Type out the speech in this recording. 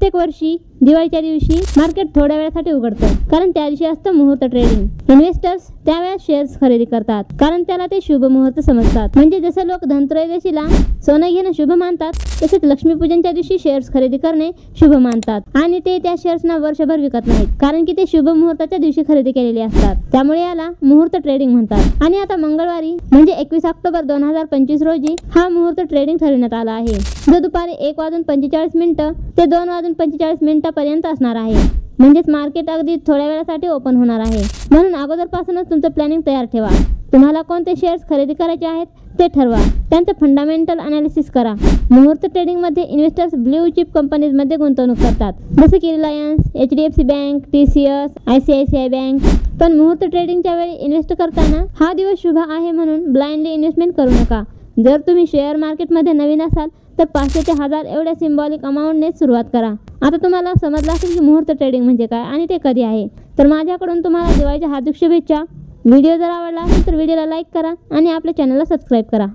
प्रत्येक वर्षी दिवाळीच्या दिवशी मार्केट थोड्या वेळासाठी उघडतं, कारण त्या दिवशी असतं मुहूर्त ट्रेडिंग। इन्व्हेस्टर्स त्यावेळेस शेअर्स खरेदी करतात, कारण त्याला ते शुभ मुहूर्त समजतात। म्हणजे जसं लोक धनत्रयोदशीला सोनं घेणं शुभ मानतात, तसेच लक्ष्मीपूजनच्या दिवशी शेअर्स खरेदी करणे शुभ मानतात आणि ते त्या शेअर्सना वर्षभर विकत नाहीत, कारण की ते शुभ मुहूर्ताच्या दिवशी खरेदी केलेले असतात। त्यामुळे याला मुहूर्त ट्रेडिंग म्हणतात। आणि आता मंगळवारी म्हणजे 21 ऑक्टोबर 2025 रोजी हा मुहूर्त ट्रेडिंग ठरवण्यात आला आहे, जो दुपारी 1:45 ते 2:45 पर्यंत असणार आहे। म्हणजेच मार्केट अगदी थोड्या वेळासाठी ओपन होणार आहे, म्हणून अगोदरपासूनच तुमचं प्लॅनिंग तयार ठेवा। तुम्हाला कोणते शेअर्स खरेदी करायचे आहेत ते ठरवा, त्यांचं फंडामेंटल अनालिसिस करा। मुहूर्त ट्रेडिंगमध्ये इन्व्हेस्टर्स ब्ल्यू चिप कंपनीजमध्ये गुंतवणूक करतात, जसे की Reliance, HDFC bank, TCS, ICICI bank. पण मुहूर्त ट्रेडिंगच्या वेळी इन्व्हेस्ट करताना हा दिवस शुभ आहे म्हणून ब्लाइंडली इन्व्हेस्टमेंट करू नका। जर तुम्ही शेअर मार्केटमध्ये नवीन असाल तर 500 ते 1000 एवढ्या सिम्बॉलिक अमाऊंटने सुरुवात करा। आता तुम्हाला समजलं असेल की मुहूर्त ट्रेडिंग म्हणजे काय आणि ते कधी आहे। तर माझ्याकडून तुम्हाला दिवाळीच्या हार्दिक शुभेच्छा। व्हिडिओ जर आवडला असेल तर व्हिडिओला लाईक करा आणि आपल्या चॅनलला सबस्क्राईब करा।